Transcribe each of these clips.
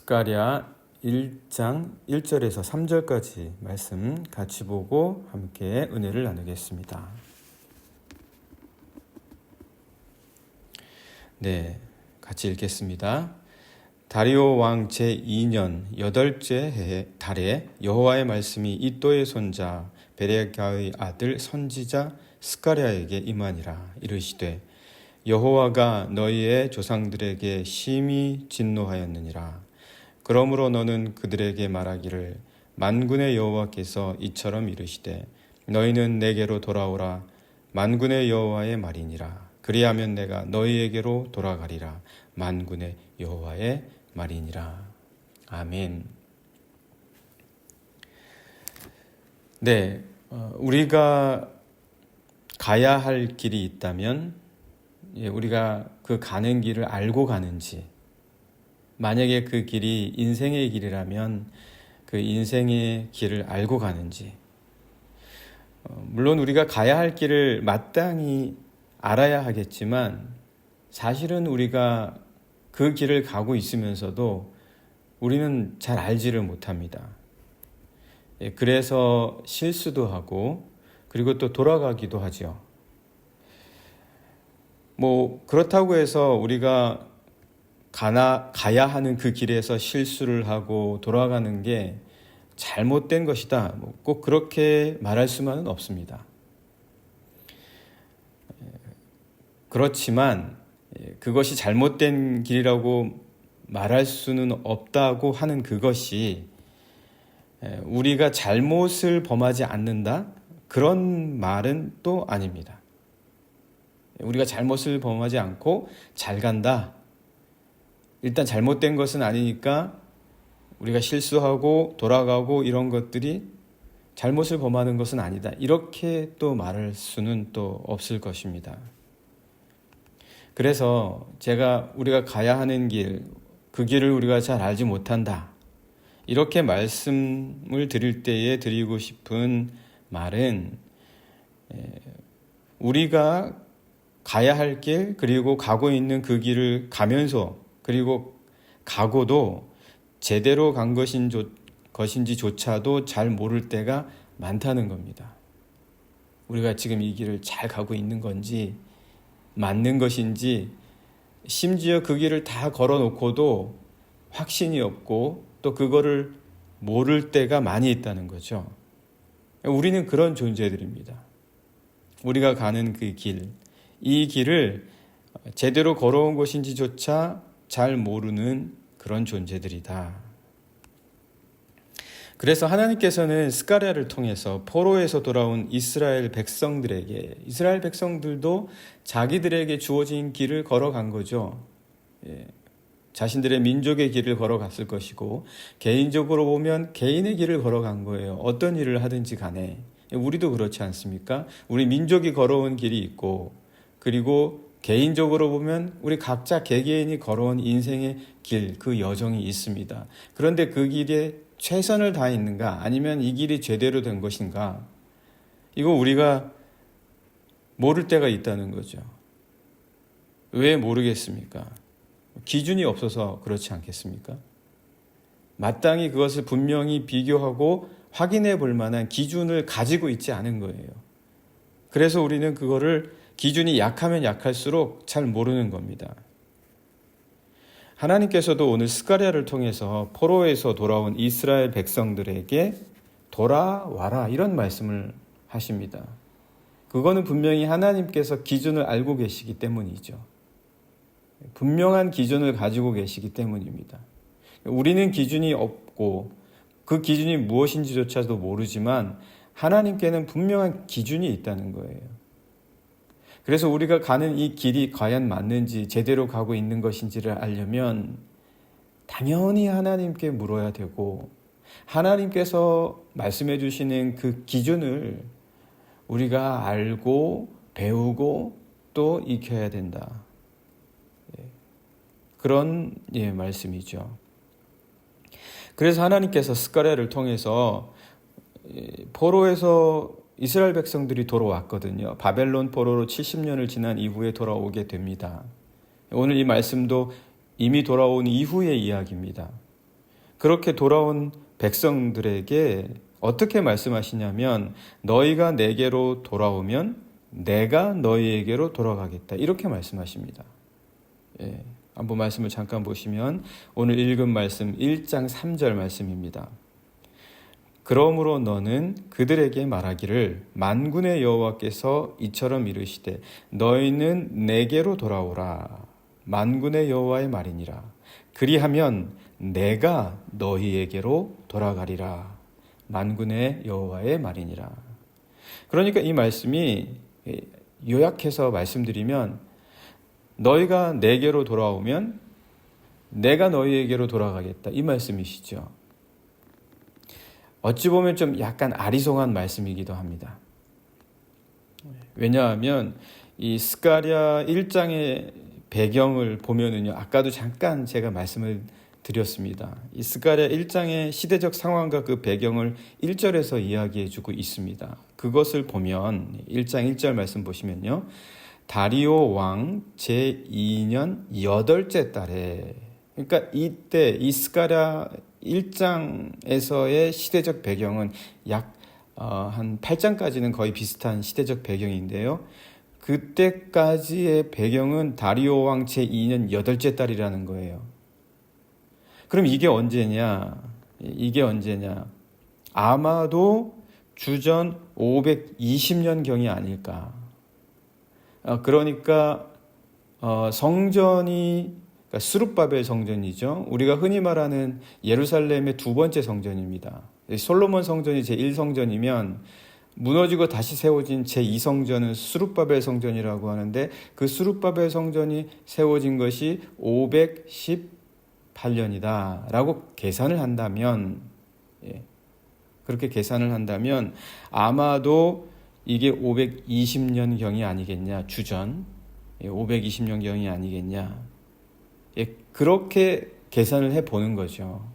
스가랴 1장 1절에서 3절까지 말씀 같이 보고 함께 은혜를 나누겠습니다. 네, 같이 읽겠습니다. 다리오 왕 제2년 8째 달에 여호와의 말씀이 이또의 손자 베레가의 아들 선지자 스가랴에게 임하니라. 이르시되 여호와가 너희의 조상들에게 심히 진노하였느니라. 그러므로 너는 그들에게 말하기를 만군의 여호와께서 이처럼 이르시되 너희는 내게로 돌아오라. 만군의 여호와의 말이니라. 그리하면 내가 너희에게로 돌아가리라. 만군의 여호와의 말이니라. 아멘. 네, 우리가 가야 할 길이 있다면 우리가 그 가는 길을 알고 가는지, 만약에 그 길이 인생의 길이라면 그 인생의 길을 알고 가는지, 물론 우리가 가야 할 길을 마땅히 알아야 하겠지만 사실은 우리가 그 길을 가고 있으면서도 우리는 잘 알지를 못합니다. 그래서 실수도 하고 그리고 또 돌아가기도 하죠. 그렇다고 해서 우리가 가야 하는 그 길에서 실수를 하고 돌아가는 게 잘못된 것이다, 꼭 그렇게 말할 수만은 없습니다. 그렇지만 그것이 잘못된 길이라고 말할 수는 없다고 하는 그것이 우리가 잘못을 범하지 않는다, 그런 말은 또 아닙니다. 우리가 잘못을 범하지 않고 잘 간다, 일단 잘못된 것은 아니니까 우리가 실수하고 돌아가고 이런 것들이 잘못을 범하는 것은 아니다, 이렇게 또 말할 수는 또 없을 것입니다. 그래서 우리가 가야 하는 길, 그 길을 우리가 잘 알지 못한다, 이렇게 말씀을 드릴 때에 드리고 싶은 말은 우리가 가야 할 길, 그리고 가고 있는 그 길을 가면서, 그리고 가고도 제대로 간 것인지조차도 잘 모를 때가 많다는 겁니다. 우리가 지금 이 길을 잘 가고 있는 건지, 맞는 것인지, 심지어 그 길을 다 걸어놓고도 확신이 없고 또 그거를 모를 때가 많이 있다는 거죠. 우리는 그런 존재들입니다. 우리가 가는 그 길, 이 길을 제대로 걸어온 것인지조차 잘 모르는 그런 존재들이다. 그래서 하나님께서는 스가랴를 통해서 포로에서 돌아온 이스라엘 백성들도 자기들에게 주어진 길을 걸어간 거죠. 자신들의 민족의 길을 걸어갔을 것이고, 개인적으로 보면 개인의 길을 걸어간 거예요. 어떤 일을 하든지 간에. 우리도 그렇지 않습니까? 우리 민족이 걸어온 길이 있고, 그리고 개인적으로 보면 우리 각자 개개인이 걸어온 인생의 길, 그 여정이 있습니다. 그런데 그 길에 최선을 다했는가, 아니면 이 길이 제대로 된 것인가, 이거 우리가 모를 때가 있다는 거죠. 왜 모르겠습니까? 기준이 없어서 그렇지 않겠습니까? 마땅히 그것을 분명히 비교하고 확인해 볼 만한 기준을 가지고 있지 않은 거예요. 그래서 우리는 그거를 기준이 약하면 약할수록 잘 모르는 겁니다. 하나님께서도 오늘 스가랴를 통해서 포로에서 돌아온 이스라엘 백성들에게 돌아와라, 이런 말씀을 하십니다. 그거는 분명히 하나님께서 기준을 알고 계시기 때문이죠. 분명한 기준을 가지고 계시기 때문입니다. 우리는 기준이 없고 그 기준이 무엇인지조차도 모르지만 하나님께는 분명한 기준이 있다는 거예요. 그래서 우리가 가는 이 길이 과연 맞는지, 제대로 가고 있는 것인지를 알려면 당연히 하나님께 물어야 되고, 하나님께서 말씀해 주시는 그 기준을 우리가 알고 배우고 또 익혀야 된다. 그런 말씀이죠. 그래서 하나님께서 스가랴를 통해서 포로에서 이스라엘 백성들이 돌아왔거든요. 바벨론 포로로 70년을 지난 이후에 돌아오게 됩니다. 오늘 이 말씀도 이미 돌아온 이후의 이야기입니다. 그렇게 돌아온 백성들에게 어떻게 말씀하시냐면 너희가 내게로 돌아오면 내가 너희에게로 돌아가겠다. 이렇게 말씀하십니다. 예, 한번 말씀을 잠깐 보시면 오늘 읽은 말씀 1장 3절 말씀입니다. 그러므로 너는 그들에게 말하기를 만군의 여호와께서 이처럼 이르시되 너희는 내게로 돌아오라. 만군의 여호와의 말이니라. 그리하면 내가 너희에게로 돌아가리라. 만군의 여호와의 말이니라. 그러니까 이 말씀이 요약해서 말씀드리면 너희가 내게로 돌아오면 내가 너희에게로 돌아가겠다. 이 말씀이시죠. 어찌 보면 좀 약간 아리송한 말씀이기도 합니다. 왜냐하면 이 스가랴 1장의 배경을 보면은요, 아까도 잠깐 제가 말씀을 드렸습니다. 이 스가랴 1장의 시대적 상황과 그 배경을 1절에서 이야기해주고 있습니다. 그것을 보면 1장 1절 말씀 보시면요, 다리오 왕 제2년 8째 달에, 그러니까 이때 이 스가랴 1장에서의 시대적 배경은 약 한 8장까지는 거의 비슷한 시대적 배경인데요. 그때까지의 배경은 다리오 왕 제2년 8째 달이라는 거예요. 그럼 이게 언제냐? 아마도 주전 520년경이 아닐까. 그러니까 성전이 그러니까 스룹바벨 성전이죠. 우리가 흔히 말하는 예루살렘의 두 번째 성전입니다. 솔로몬 성전이 제1성전이면 무너지고 다시 세워진 제2성전은 스룹바벨 성전이라고 하는데 그 스룹바벨 성전이 세워진 것이 518년이다 라고 계산을 한다면, 그렇게 계산을 한다면 아마도 이게 520년경이 아니겠냐, 주전 520년경이 아니겠냐, 그렇게 계산을 해보는 거죠.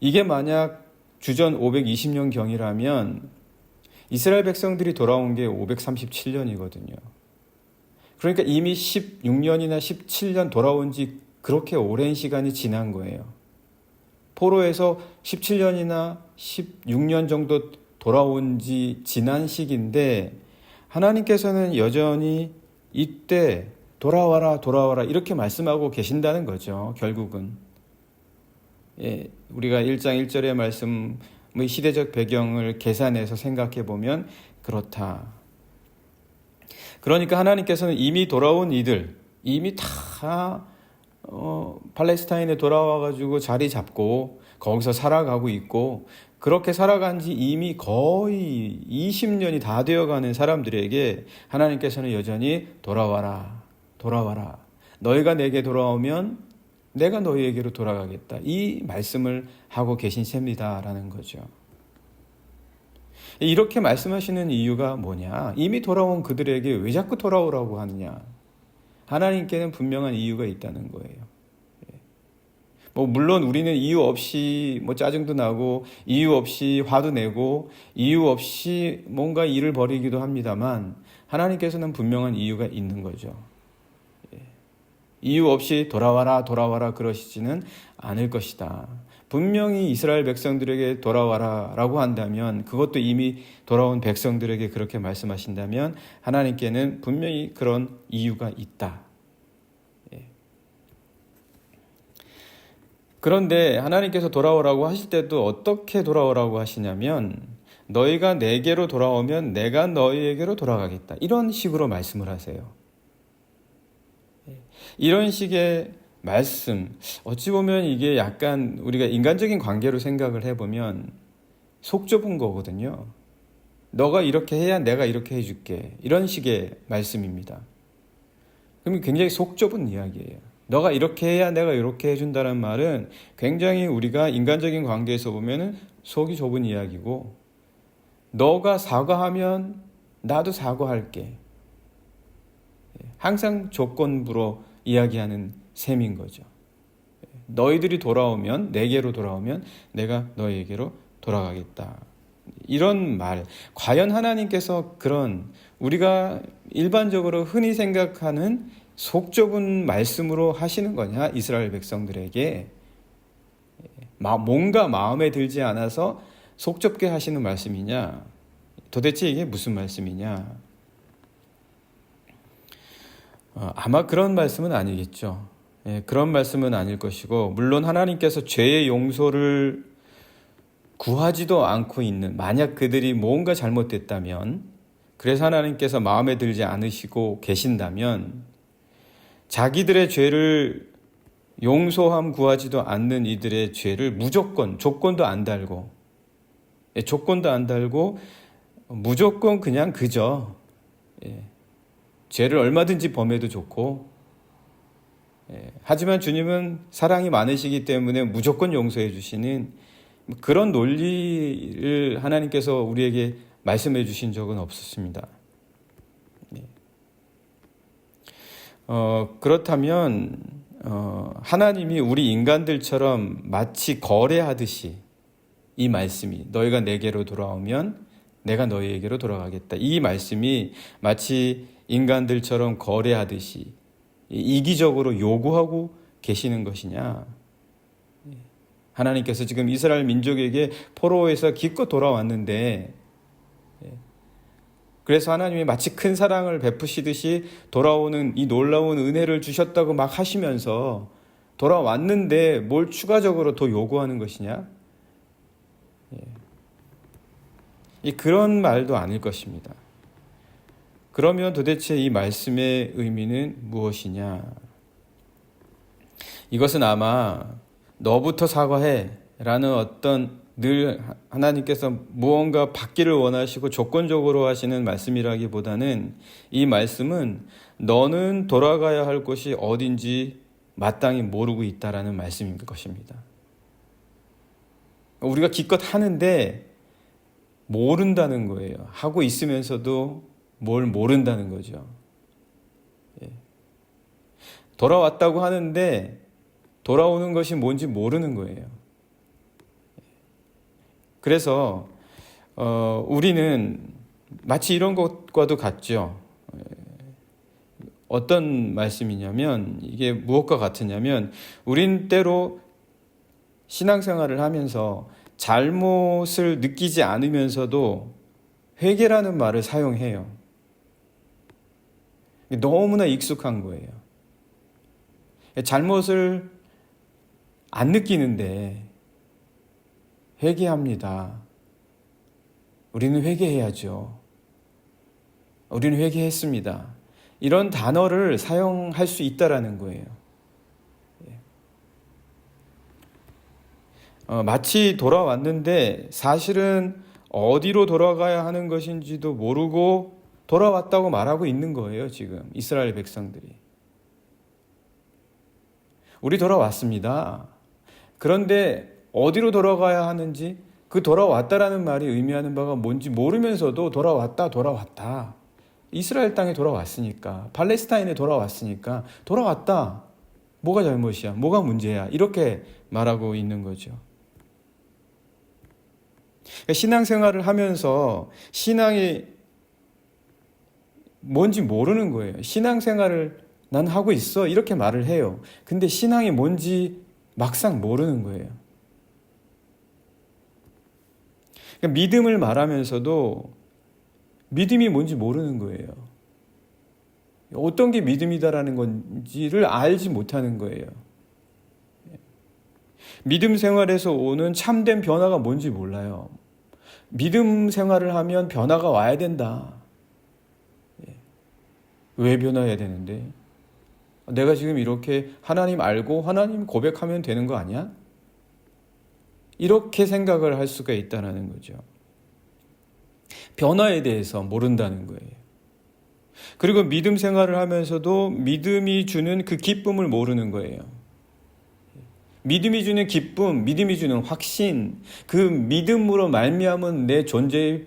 이게 만약 주전 520년경이라면 이스라엘 백성들이 돌아온 게 537년이거든요. 그러니까 이미 16년이나 17년 돌아온 지 그렇게 오랜 시간이 지난 거예요. 포로에서 17년이나 16년 정도 돌아온 지 지난 시기인데 하나님께서는 여전히 이때 돌아와라 이렇게 말씀하고 계신다는 거죠. 결국은 우리가 1장 1절의 말씀의 시대적 배경을 계산해서 생각해 보면 그렇다. 그러니까 하나님께서는 이미 돌아온 이들, 이미 다 팔레스타인에 돌아와가지고 자리 잡고 거기서 살아가고 있고, 그렇게 살아간 지 이미 거의 20년이 다 되어가는 사람들에게 하나님께서는 여전히 돌아와라. 너희가 내게 돌아오면 내가 너희에게로 돌아가겠다. 이 말씀을 하고 계신 셈이다라는 거죠. 이렇게 말씀하시는 이유가 뭐냐? 이미 돌아온 그들에게 왜 자꾸 돌아오라고 하느냐? 하나님께는 분명한 이유가 있다는 거예요. 물론 우리는 이유 없이 짜증도 나고 이유 없이 화도 내고 이유 없이 뭔가 일을 벌이기도 합니다만 하나님께서는 분명한 이유가 있는 거죠. 이유 없이 돌아와라 그러시지는 않을 것이다. 분명히 이스라엘 백성들에게 돌아와라 라고 한다면, 그것도 이미 돌아온 백성들에게 그렇게 말씀하신다면 하나님께는 분명히 그런 이유가 있다. 그런데 하나님께서 돌아오라고 하실 때도 어떻게 돌아오라고 하시냐면 너희가 내게로 돌아오면 내가 너희에게로 돌아가겠다. 이런 식으로 말씀을 하세요. 이런 식의 말씀, 어찌 보면 이게 약간 우리가 인간적인 관계로 생각을 해보면 속 좁은 거거든요. 너가 이렇게 해야 내가 이렇게 해줄게. 이런 식의 말씀입니다. 그럼 굉장히 속 좁은 이야기예요. 너가 이렇게 해야 내가 이렇게 해준다는 말은 굉장히 우리가 인간적인 관계에서 보면 속이 좁은 이야기고, 너가 사과하면 나도 사과할게. 항상 조건부로 이야기하는 셈인 거죠. 너희들이 돌아오면, 내게로 돌아오면 내가 너희에게로 돌아가겠다. 이런 말, 과연 하나님께서 그런 우리가 일반적으로 흔히 생각하는 속 좁은 말씀으로 하시는 거냐, 이스라엘 백성들에게? 뭔가 마음에 들지 않아서 속좁게 하시는 말씀이냐? 도대체 이게 무슨 말씀이냐? 아마 그런 말씀은 아니겠죠. 예, 그런 말씀은 아닐 것이고, 물론 하나님께서 죄의 용서를 구하지도 않고 있는, 만약 그들이 뭔가 잘못됐다면, 그래서 하나님께서 마음에 들지 않으시고 계신다면, 자기들의 죄를 용서함 구하지도 않는 이들의 죄를 무조건, 조건도 안 달고, 조건도 안 달고, 무조건 그냥 그저, 죄를 얼마든지 범해도 좋고, 하지만 주님은 사랑이 많으시기 때문에 무조건 용서해 주시는 그런 논리를 하나님께서 우리에게 말씀해 주신 적은 없었습니다. 그렇다면 하나님이 우리 인간들처럼 마치 거래하듯이 이 말씀이 너희가 내게로 돌아오면 내가 너희에게로 돌아가겠다. 이 말씀이 마치 인간들처럼 거래하듯이 이기적으로 요구하고 계시는 것이냐? 하나님께서 지금 이스라엘 민족에게 포로에서 기껏 돌아왔는데, 그래서 하나님이 마치 큰 사랑을 베푸시듯이 돌아오는 이 놀라운 은혜를 주셨다고 막 하시면서 돌아왔는데 뭘 추가적으로 더 요구하는 것이냐? 그런 말도 아닐 것입니다. 그러면 도대체 이 말씀의 의미는 무엇이냐? 이것은 아마 너부터 사과해 라는 어떤 늘 하나님께서 무언가 받기를 원하시고 조건적으로 하시는 말씀이라기보다는 이 말씀은 너는 돌아가야 할 곳이 어딘지 마땅히 모르고 있다라는 말씀인 것입니다. 우리가 기껏 하는데 모른다는 거예요. 하고 있으면서도 뭘 모른다는 거죠. 돌아왔다고 하는데 돌아오는 것이 뭔지 모르는 거예요. 그래서 우리는 마치 이런 것과도 같죠. 어떤 말씀이냐면 이게 무엇과 같으냐면 우린 때로 신앙생활을 하면서 잘못을 느끼지 않으면서도 회개라는 말을 사용해요. 너무나 익숙한 거예요. 잘못을 안 느끼는데 회개합니다. 우리는 회개해야죠. 우리는 회개했습니다. 이런 단어를 사용할 수 있다라는 거예요. 마치 돌아왔는데 사실은 어디로 돌아가야 하는 것인지도 모르고 돌아왔다고 말하고 있는 거예요, 지금 이스라엘 백성들이. 우리 돌아왔습니다. 그런데 어디로 돌아가야 하는지 그 돌아왔다라는 말이 의미하는 바가 뭔지 모르면서도 돌아왔다. 이스라엘 땅에 돌아왔으니까, 팔레스타인에 돌아왔으니까 돌아왔다. 뭐가 잘못이야? 뭐가 문제야? 이렇게 말하고 있는 거죠. 그러니까 신앙생활을 하면서 신앙이 뭔지 모르는 거예요. 신앙생활을 난 하고 있어 이렇게 말을 해요. 근데 신앙이 뭔지 막상 모르는 거예요. 그러니까 믿음을 말하면서도 믿음이 뭔지 모르는 거예요. 어떤 게 믿음이다라는 건지를 알지 못하는 거예요. 믿음 생활에서 오는 참된 변화가 뭔지 몰라요. 믿음 생활을 하면 변화가 와야 된다. 왜 변화해야 되는데? 내가 지금 이렇게 하나님 알고 하나님 고백하면 되는 거 아니야? 이렇게 생각을 할 수가 있다는 거죠. 변화에 대해서 모른다는 거예요. 그리고 믿음 생활을 하면서도 믿음이 주는 그 기쁨을 모르는 거예요. 믿음이 주는 기쁨, 믿음이 주는 확신, 그 믿음으로 말미암은 내 존재의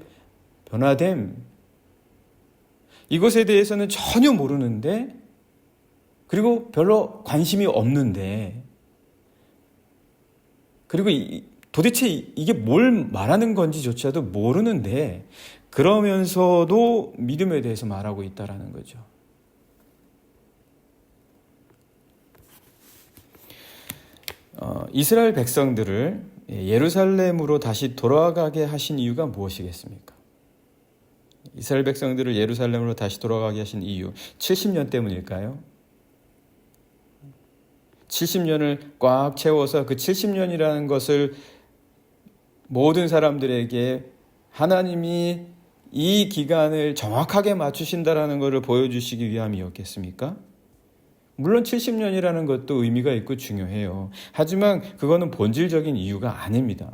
변화됨, 이것에 대해서는 전혀 모르는데, 그리고 별로 관심이 없는데, 그리고 도대체 이게 뭘 말하는 건지조차도 모르는데, 그러면서도 믿음에 대해서 말하고 있다는 거죠. 이스라엘 백성들을 예루살렘으로 다시 돌아가게 하신 이유가 무엇이겠습니까? 이스라엘 백성들을 예루살렘으로 다시 돌아가게 하신 이유, 70년 때문일까요? 70년을 꽉 채워서 그 70년이라는 것을 모든 사람들에게 하나님이 이 기간을 정확하게 맞추신다라는 것을 보여주시기 위함이었겠습니까? 물론 70년이라는 것도 의미가 있고 중요해요. 하지만 그거는 본질적인 이유가 아닙니다.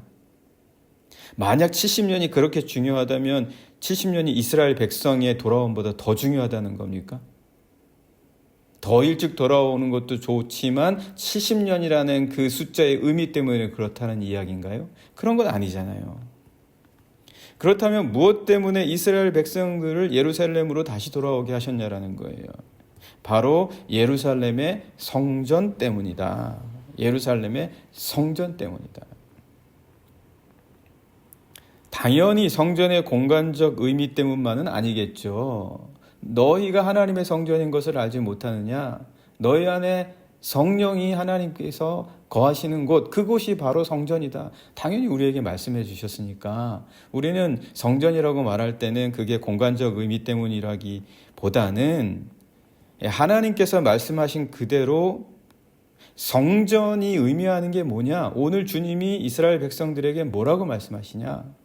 만약 70년이 그렇게 중요하다면 70년이 이스라엘 백성의 돌아옴보다 더 중요하다는 겁니까? 더 일찍 돌아오는 것도 좋지만 70년이라는 그 숫자의 의미 때문에 그렇다는 이야기인가요? 그런 건 아니잖아요. 그렇다면 무엇 때문에 이스라엘 백성들을 예루살렘으로 다시 돌아오게 하셨냐라는 거예요. 바로 예루살렘의 성전 때문이다. 예루살렘의 성전 때문이다. 당연히 성전의 공간적 의미 때문만은 아니겠죠. 너희가 하나님의 성전인 것을 알지 못하느냐? 너희 안에 성령이 하나님께서 거하시는 곳, 그곳이 바로 성전이다. 당연히 우리에게 말씀해 주셨으니까 우리는 성전이라고 말할 때는 그게 공간적 의미 때문이라기보다는 하나님께서 말씀하신 그대로 성전이 의미하는 게 뭐냐? 오늘 주님이 이스라엘 백성들에게 뭐라고 말씀하시냐?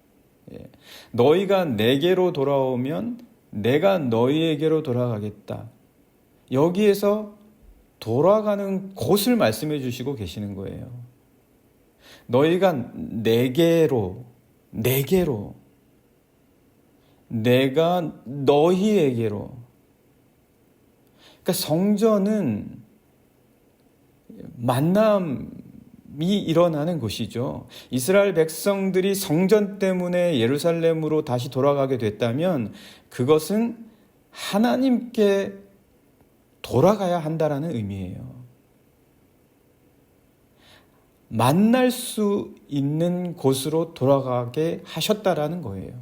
너희가 내게로 돌아오면 내가 너희에게로 돌아가겠다. 여기에서 돌아가는 곳을 말씀해 주시고 계시는 거예요. 너희가 내게로, 내가 너희에게로. 그러니까 성전은 만남이 일어나는 곳이죠. 이스라엘 백성들이 성전 때문에 예루살렘으로 다시 돌아가게 됐다면 그것은 하나님께 돌아가야 한다라는 의미예요. 만날 수 있는 곳으로 돌아가게 하셨다라는 거예요.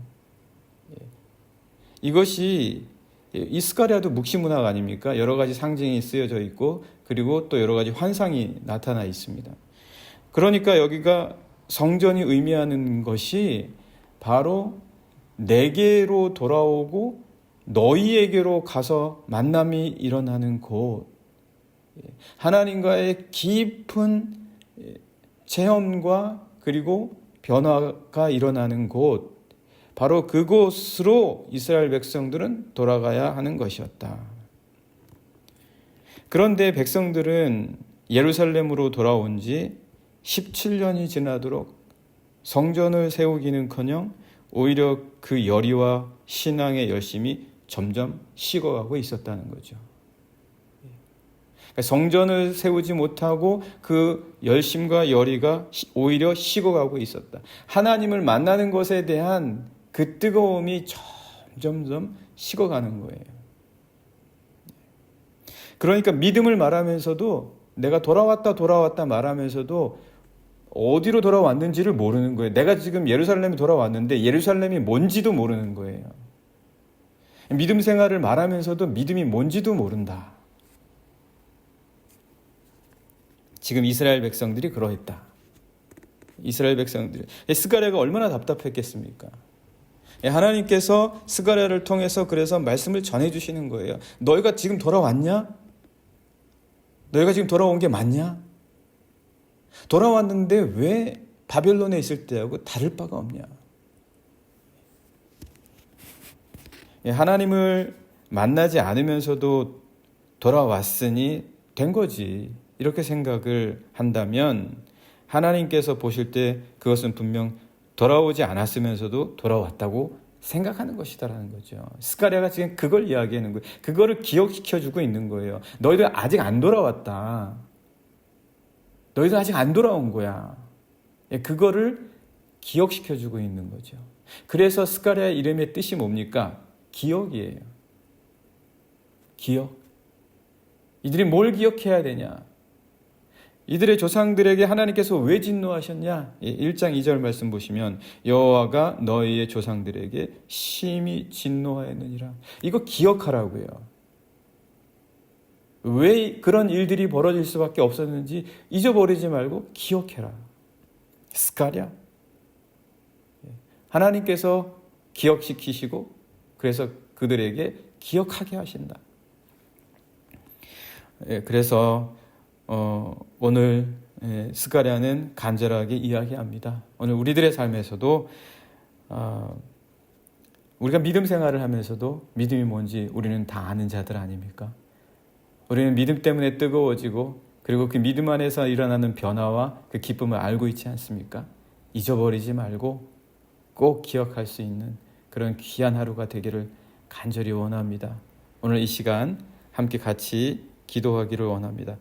이것이 이스카리아도 묵시문학 아닙니까? 여러 가지 상징이 쓰여져 있고 그리고 또 여러 가지 환상이 나타나 있습니다. 그러니까 여기가 성전이 의미하는 것이 바로 내게로 돌아오고 너희에게로 가서 만남이 일어나는 곳, 하나님과의 깊은 체험과 그리고 변화가 일어나는 곳, 바로 그곳으로 이스라엘 백성들은 돌아가야 하는 것이었다. 그런데 백성들은 예루살렘으로 돌아온 지 17년이 지나도록 성전을 세우기는커녕 오히려 그 열의와 신앙의 열심이 점점 식어가고 있었다는 거죠. 성전을 세우지 못하고 그 열심과 열의가 오히려 식어가고 있었다. 하나님을 만나는 것에 대한 그 뜨거움이 점점 식어가는 거예요. 그러니까 믿음을 말하면서도 내가 돌아왔다 말하면서도 어디로 돌아왔는지를 모르는 거예요. 내가 지금 예루살렘에 돌아왔는데 예루살렘이 뭔지도 모르는 거예요. 믿음 생활을 말하면서도 믿음이 뭔지도 모른다. 지금 이스라엘 백성들이 그러했다. 이스라엘 백성들이. 스가랴가 얼마나 답답했겠습니까? 하나님께서 스가랴를 통해서 그래서 말씀을 전해주시는 거예요. 너희가 지금 돌아왔냐? 너희가 지금 돌아온 게 맞냐? 돌아왔는데 왜 바벨론에 있을 때하고 다를 바가 없냐? 하나님을 만나지 않으면서도 돌아왔으니 된 거지. 이렇게 생각을 한다면 하나님께서 보실 때 그것은 분명 돌아오지 않았으면서도 돌아왔다고 생각하는 것이다라는 거죠. 스가랴가 지금 그걸 이야기하는 거예요. 그거를 기억시켜주고 있는 거예요. 너희들 아직 안 돌아왔다. 너희들 아직 안 돌아온 거야. 그거를 기억시켜주고 있는 거죠. 그래서 스가랴 이름의 뜻이 뭡니까? 기억이에요. 기억. 이들이 뭘 기억해야 되냐? 이들의 조상들에게 하나님께서 왜 진노하셨냐? 1장 2절 말씀 보시면 여호와가 너희의 조상들에게 심히 진노하였느니라. 이거 기억하라고요. 왜 그런 일들이 벌어질 수밖에 없었는지 잊어버리지 말고 기억해라. 스가랴. 하나님께서 기억시키시고 그래서 그들에게 기억하게 하신다. 그래서 오늘 스가랴는 간절하게 이야기합니다. 오늘 우리들의 삶에서도 우리가 믿음 생활을 하면서도 믿음이 뭔지 우리는 다 아는 자들 아닙니까? 우리는 믿음 때문에 뜨거워지고 그리고 그 믿음 안에서 일어나는 변화와 그 기쁨을 알고 있지 않습니까? 잊어버리지 말고 꼭 기억할 수 있는 그런 귀한 하루가 되기를 간절히 원합니다. 오늘 이 시간 함께 같이 기도하기를 원합니다.